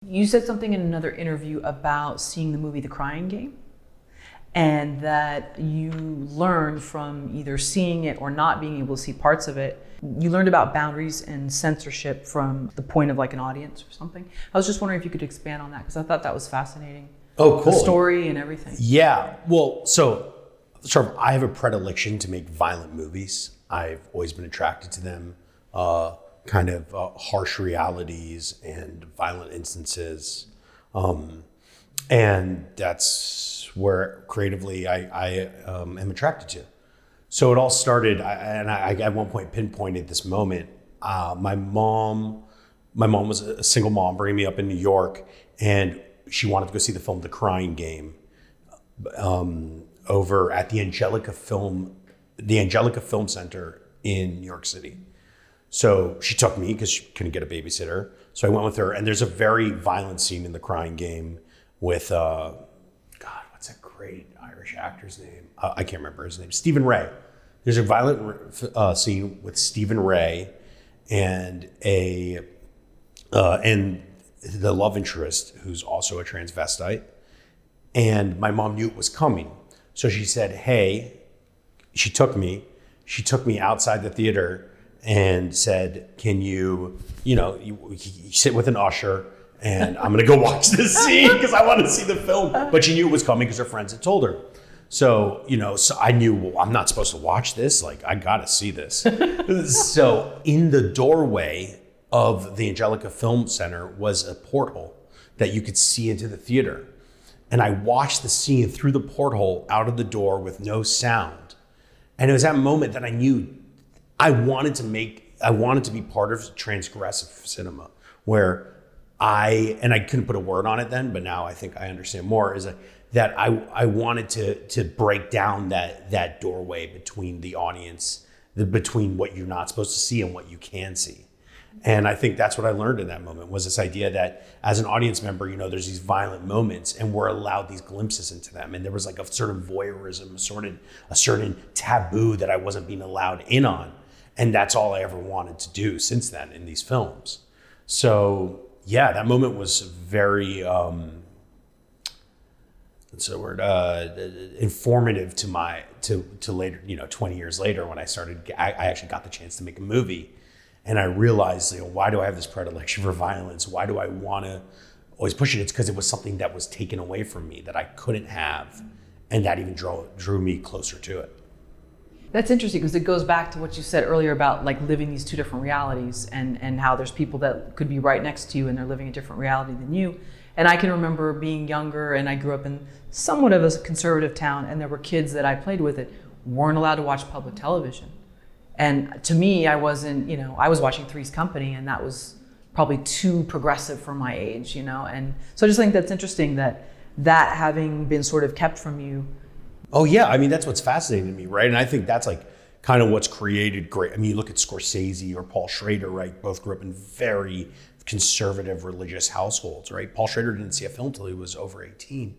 You said something in another interview about seeing the movie The Crying Game, and that you learned from either seeing it or not being able to see parts of it. You learned about boundaries and censorship from the point of like an audience or something. I was just wondering if you could expand on that, because I thought that was fascinating. Oh, cool. The story and everything. Yeah, well, so sort of I have a predilection to make violent movies. I've always been attracted to them. Kind of harsh realities and violent instances. And that's where creatively I am attracted to. So it all started, I at one point pinpointed this moment. My mom was a single mom bringing me up in New York, and she wanted to go see the film The Crying Game over at the Angelica Film Center in New York City. So she took me because she couldn't get a babysitter. So I went with her, and there's a very violent scene in The Crying Game with, what's that great Irish actor's name? I can't remember his name. Steven Rea. There's a violent scene with Steven Rea and and the love interest, who's also a transvestite. And my mom knew it was coming. So she said, hey, she took me outside the theater and said, can you sit with an usher, and I'm gonna go watch this scene because I want to see the film. But she knew it was coming because her friends had told her. So, so I knew, well, I'm not supposed to watch this. Like, I gotta see this. So in the doorway of the Angelica Film Center was a porthole that you could see into the theater. And I watched the scene through the porthole out of the door with no sound. And it was that moment that I knew I wanted to be part of transgressive cinema, where I couldn't put a word on it then, but now I think I understand more, is that I wanted to break down that doorway between the audience, between what you're not supposed to see and what you can see. And I think that's what I learned in that moment, was this idea that as an audience member, there's these violent moments and we're allowed these glimpses into them. And there was like a certain voyeurism, a certain taboo that I wasn't being allowed in on. And that's all I ever wanted to do since then in these films. So yeah, that moment was very, informative to later, 20 years later when I actually got the chance to make a movie. And I realized, why do I have this predilection for violence? Why do I want to always push it? It's because it was something that was taken away from me that I couldn't have. And that even drew me closer to it. That's interesting, because it goes back to what you said earlier about like living these two different realities, and how there's people that could be right next to you and they're living a different reality than you. And I can remember being younger, and I grew up in somewhat of a conservative town, and there were kids that I played with that weren't allowed to watch public television. And to me, I wasn't, I was watching Three's Company, and that was probably too progressive for my age, And so I just think that's interesting that having been sort of kept from you. Oh yeah, I mean, that's what's fascinating to me, right? And I think that's like kind of what's created great. I mean, you look at Scorsese or Paul Schrader, right? Both grew up in very conservative religious households, right? Paul Schrader didn't see a film till he was over 18.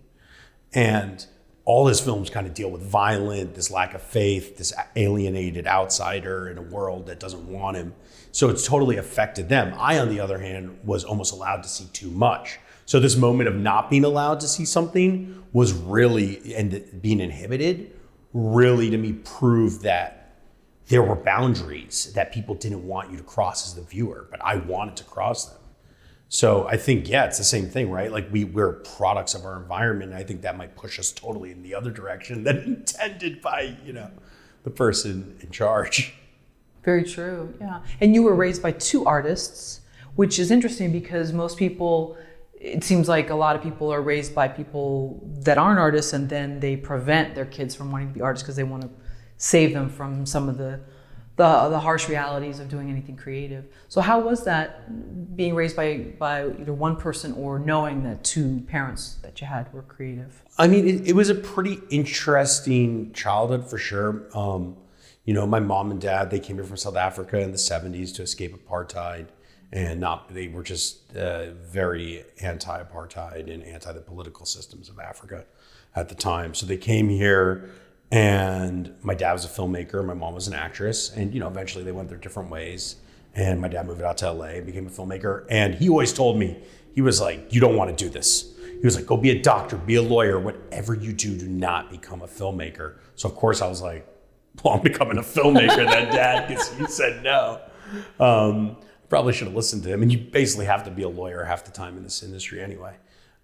And all his films kind of deal with violence, this lack of faith, this alienated outsider in a world that doesn't want him. So it's totally affected them. I, on the other hand, was almost allowed to see too much. So this moment of not being allowed to see something was really, and being inhibited, really to me proved that there were boundaries that people didn't want you to cross as the viewer, but I wanted to cross them. So I think, yeah, it's the same thing, right? Like we're products of our environment. And I think that might push us totally in the other direction than intended by, the person in charge. Very true, yeah. And you were raised by two artists, which is interesting because most people, it seems like a lot of people are raised by people that aren't artists, and then they prevent their kids from wanting to be artists because they want to save them from some of the harsh realities of doing anything creative. So how was that, being raised by either one person or knowing that two parents that you had were creative? I mean, it was a pretty interesting childhood for sure. My mom and dad, they came here from South Africa in the 70s to escape apartheid. And they were just very anti-apartheid and anti the political systems of Africa at the time. So they came here, and my dad was a filmmaker, my mom was an actress, and eventually they went their different ways. And my dad moved out to LA, became a filmmaker, and he always told me, he was like, you don't want to do this. He was like, go be a doctor, be a lawyer, whatever you do, do not become a filmmaker. So of course I was like, well, I'm becoming a filmmaker then, Dad, because you said no. Probably should have listened to him. And you basically have to be a lawyer half the time in this industry anyway.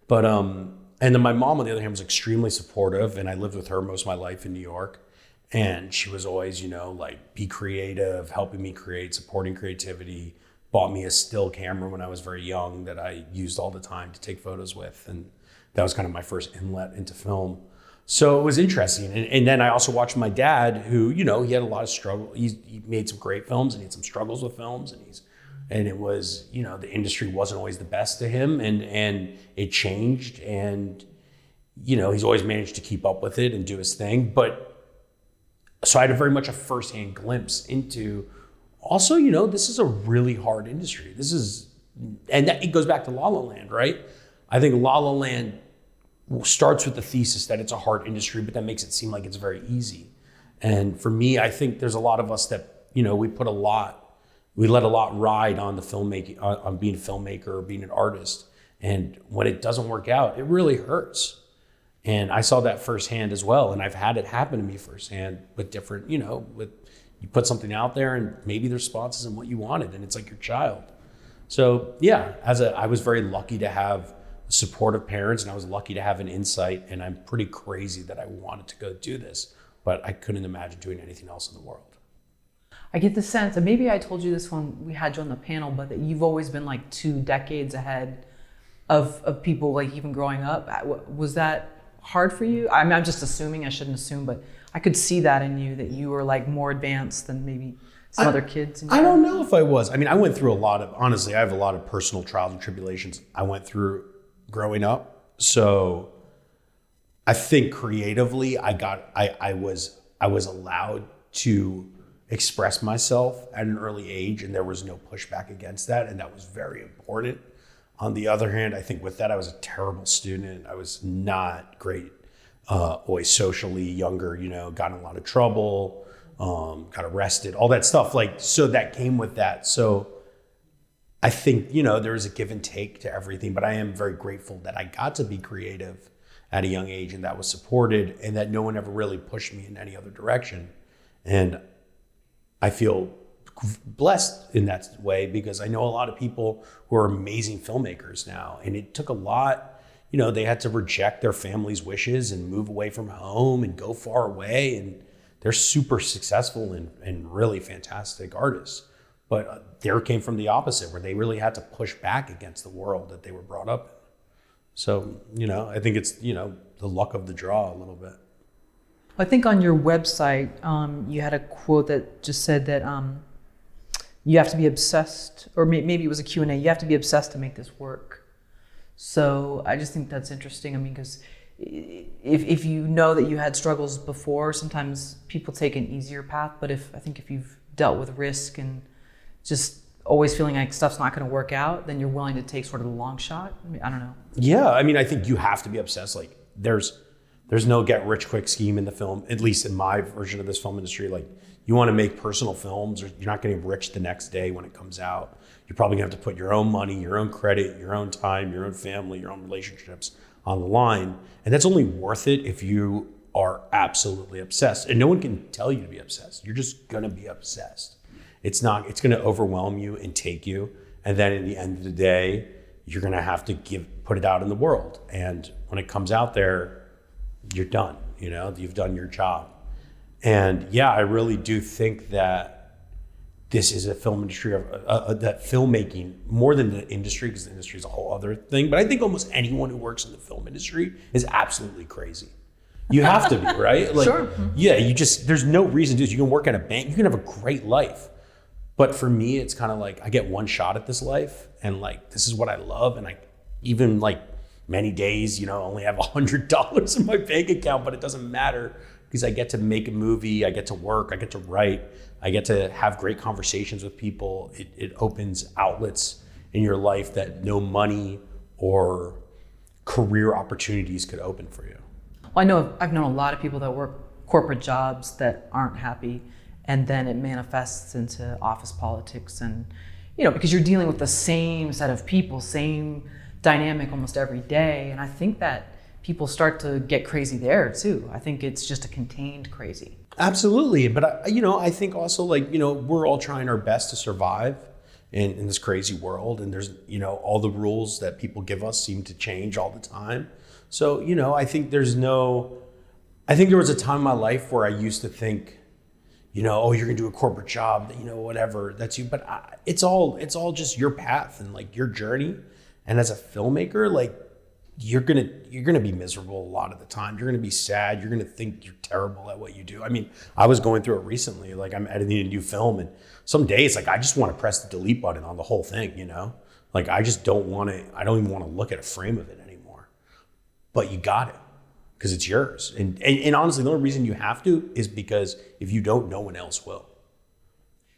But, and then my mom, on the other hand, was extremely supportive. And I lived with her most of my life in New York. And she was always, you know, like, be creative, helping me create, supporting creativity, bought me a still camera when I was very young that I used all the time to take photos with. And that was kind of my first inlet into film. So it was interesting. And then I also watched my dad, who, you know, he had a lot of struggle. He made some great films and he had some struggles with films. And it was, you know, the industry wasn't always the best to him, and it changed. And, you know, he's always managed to keep up with it and do his thing. But so I had very much a firsthand glimpse into also, you know, this is a really hard industry. And that, it goes back to La La Land, right? I think La La Land starts with the thesis that it's a hard industry, but that makes it seem like it's very easy. And for me, I think there's a lot of us that, you know, we let a lot ride on the filmmaking, on being a filmmaker or being an artist. And when it doesn't work out, it really hurts. And I saw that firsthand as well. And I've had it happen to me firsthand with different, you know, you put something out there and maybe the response isn't what you wanted, and it's like your child. So yeah, I was very lucky to have supportive parents, and I was lucky to have an insight, and I'm pretty crazy that I wanted to go do this, but I couldn't imagine doing anything else in the world. I get the sense, and maybe I told you this when we had you on the panel, but that you've always been like 2 decades ahead of people, like even growing up. Was that hard for you? I mean, I'm just assuming, I shouldn't assume, but I could see that in you, that you were like more advanced than maybe some other kids. I don't know if I was. I mean, I went through honestly, I have a lot of personal trials and tribulations I went through growing up. So I think creatively, I was allowed to express myself at an early age, and there was no pushback against that, and that was very important. On the other hand, I think with that, I was a terrible student. I was not great, always socially, younger, you know, got in a lot of trouble, got arrested, all that stuff. Like, so that came with that. So I think, you know, there is a give and take to everything, but I am very grateful that I got to be creative at a young age, and that was supported, and that no one ever really pushed me in any other direction. And I feel blessed in that way, because I know a lot of people who are amazing filmmakers now, and it took a lot, you know, they had to reject their family's wishes and move away from home and go far away, and they're super successful and really fantastic artists. But there came from the opposite, where they really had to push back against the world that they were brought up in. So, you know, I think it's, you know, the luck of the draw a little bit. I think on your website, you had a quote that just said that you have to be obsessed, or maybe it was a Q&A, you have to be obsessed to make this work. So I just think that's interesting. I mean, because if you know that you had struggles before, sometimes people take an easier path. But I think if you've dealt with risk and just always feeling like stuff's not going to work out, then you're willing to take sort of the long shot. I mean, I don't know. Yeah, I mean, I think you have to be obsessed. Like, there's no get rich quick scheme in the film, at least in my version of this film industry. Like, you want to make personal films, or you're not getting rich the next day when it comes out. You're probably gonna have to put your own money, your own credit, your own time, your own family, your own relationships on the line. And that's only worth it if you are absolutely obsessed. And no one can tell you to be obsessed. You're just gonna be obsessed. It's gonna overwhelm you and take you. And then in the end of the day, you're gonna have to put it out in the world. And when it comes out there, you're done, you know, you've done your job. And yeah, I really do think that this is a film industry that filmmaking, more than the industry, because the industry is a whole other thing, but I think almost anyone who works in the film industry is absolutely crazy. You have to be, right? Like, sure. Yeah, there's no reason to do this. You can work at a bank, you can have a great life. But for me, it's kind of like, I get one shot at this life, and like, this is what I love. And I even like many days, you know, only have $100 in my bank account, but it doesn't matter, because I get to make a movie, I get to work, I get to write, I get to have great conversations with people. It opens outlets in your life that no money or career opportunities could open for you. Well, I've known a lot of people that work corporate jobs that aren't happy, and then it manifests into office politics, and, you know, because you're dealing with the same set of people, same dynamic almost every day. And I think that people start to get crazy there too. I think it's just a contained crazy. Absolutely. But I think also we're all trying our best to survive in this crazy world. And there's, all the rules that people give us seem to change all the time. So, I think there was a time in my life where I used to think, oh, you're gonna do a corporate job, whatever, that's you. But it's all just your path and like your journey. And as a filmmaker, like you're gonna be miserable a lot of the time. You're gonna be sad. You're gonna think you're terrible at what you do. I mean, I was going through it recently. Like I'm editing a new film, and some days like I just want to press the delete button on the whole thing. Like I just don't want to. I don't even want to look at a frame of it anymore. But you got it because it's yours. And honestly, the only reason you have to is because if you don't, no one else will.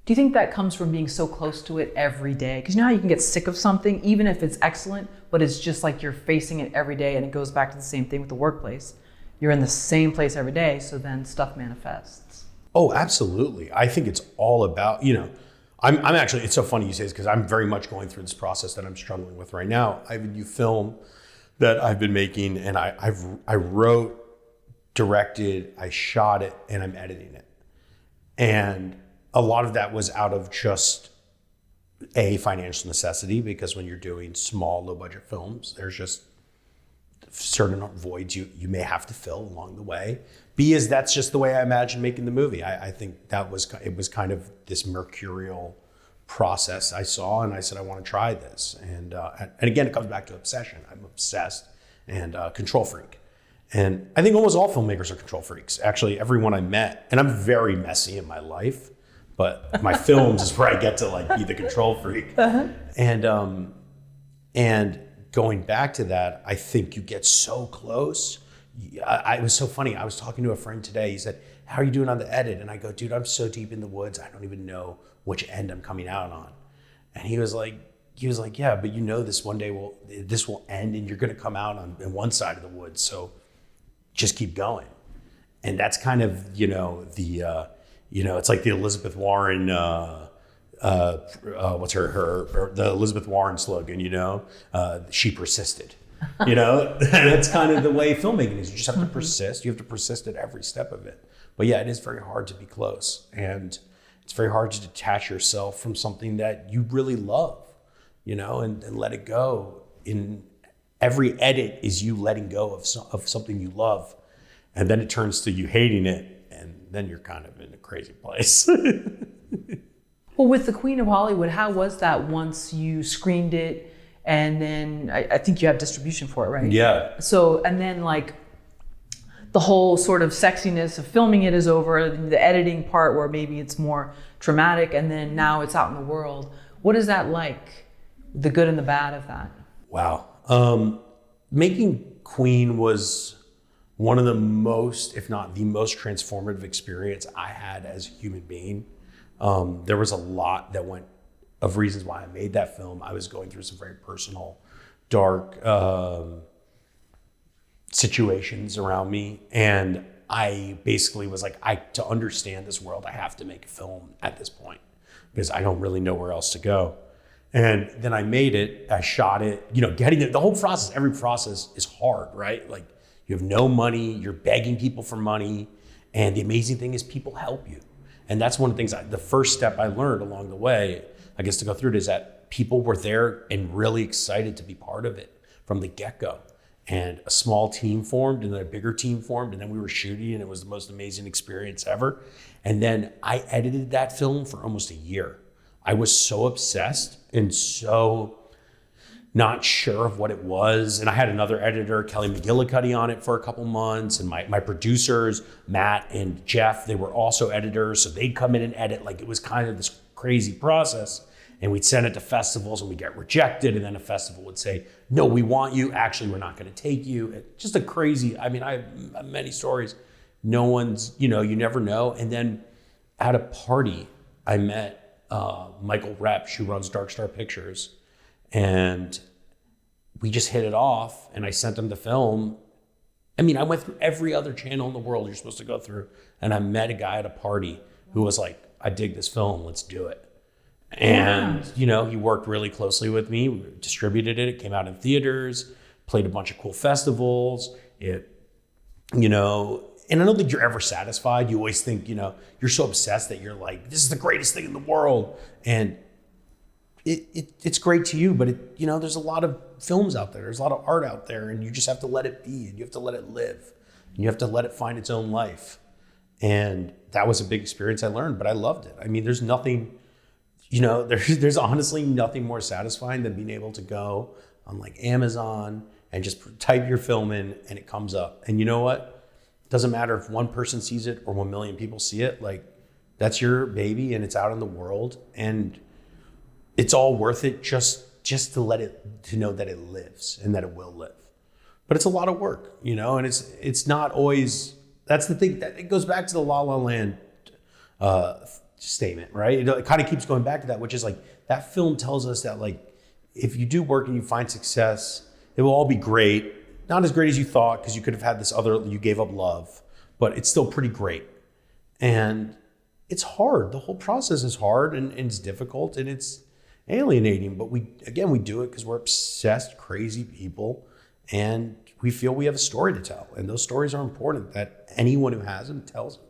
Do you think that comes from being so close to it every day? Because you know how you can get sick of something, even if it's excellent, but it's just like you're facing it every day, and it goes back to the same thing with the workplace. You're in the same place every day, so then stuff manifests. Oh, absolutely. I think it's all about, I'm actually, it's so funny you say this because I'm very much going through this process that I'm struggling with right now. I have a new film that I've been making, and I wrote, directed, I shot it, and I'm editing it. And a lot of that was out of just a financial necessity, because when you're doing small, low budget films, there's just certain voids you may have to fill along the way. B is that's just the way I imagine making the movie. I think it was kind of this mercurial process I saw, and I said, I want to try this. And again, it comes back to obsession. I'm obsessed and control freak. And I think almost all filmmakers are control freaks. Actually, everyone I met, and I'm very messy in my life, but my films is where I get to like be the control freak. Uh-huh. And going back to that, I think you get so close. It was so funny. I was talking to a friend today. He said, how are you doing on the edit? And I go, dude, I'm so deep in the woods. I don't even know which end I'm coming out on. And he was like, yeah, but this one day this will end and you're going to come out on one side of the woods. So just keep going. And that's kind of, it's like the Elizabeth Warren, what's the Elizabeth Warren slogan, she persisted, that's kind of the way filmmaking is. You just have to persist. You have to persist at every step of it. But yeah, it is very hard to be close, and it's very hard to detach yourself from something that you really love, and let it go. In every edit is you letting go of something you love, and then it turns to you hating it. And then you're kind of in a crazy place. Well, with The Queen of Hollywood, how was that once you screened it? And then I think you have distribution for it, right? Yeah. So, and then like the whole sort of sexiness of filming it is over, the editing part where maybe it's more traumatic, and then now it's out in the world. What is that like? The good and the bad of that? Wow. Making Queen was one of the most, if not the most transformative experience I had as a human being. There was a lot of reasons why I made that film. I was going through some very personal, dark situations around me. And I basically was like, to understand this world, I have to make a film at this point because I don't really know where else to go. And then I made it, I shot it, getting it, the whole process, every process is hard, right? Like, you have no money, you're begging people for money. And the amazing thing is people help you. And that's one of the things, the first step I learned along the way, I guess to go through it, is that people were there and really excited to be part of it from the get-go. And a small team formed, and then a bigger team formed, and then we were shooting, and it was the most amazing experience ever. And then I edited that film for almost a year. I was so obsessed and so not sure of what it was. And I had another editor, Kelly McGillicuddy, on it for a couple months. And my producers, Matt and Jeff, they were also editors. So they'd come in and edit. Like, it was kind of this crazy process. And we'd send it to festivals and we'd get rejected. And then a festival would say, no, we want you. Actually, we're not going to take you. Just a crazy, I have many stories. No one's, you never know. And then at a party, I met Michael Repsch, who runs Dark Star Pictures. And we just hit it off, and I sent him the film. I went through every other channel in the world you're supposed to go through, and I met a guy at a party who was like, I dig this film, let's do it. And, you know, he worked really closely with me, we distributed it. It came out in theaters, played a bunch of cool festivals. You know, and I don't think you're ever satisfied. You always think, you know, you're so obsessed that you're like, this is the greatest thing in the world. And it's great to you, but you know, there's a lot of films out there. There's a lot of art out there, and you just have to let it be, and you have to let it live, and you have to let it find its own life. And that was a big experience I learned, but I loved it. I mean, there's nothing, you know, there's honestly nothing more satisfying than being able to go on like Amazon and just type your film in and it comes up. And you know what? It doesn't matter if one person sees it or 1 million people see it. Like, that's your baby and it's out in the world, and it's all worth it just to know that it lives and that it will live. But it's a lot of work, you know, and it's not always, that's the thing, that it goes back to the La La Land statement, right? It kind of keeps going back to that, which is like, that film tells us that like, if you do work and you find success, it will all be great. Not as great as you thought, because you could have had this other, you gave up love, but it's still pretty great. And it's hard. The whole process is hard and it's difficult and it's alienating, but we do it because we're obsessed, crazy people, and we feel we have a story to tell. And those stories are important, that anyone who has them tells them.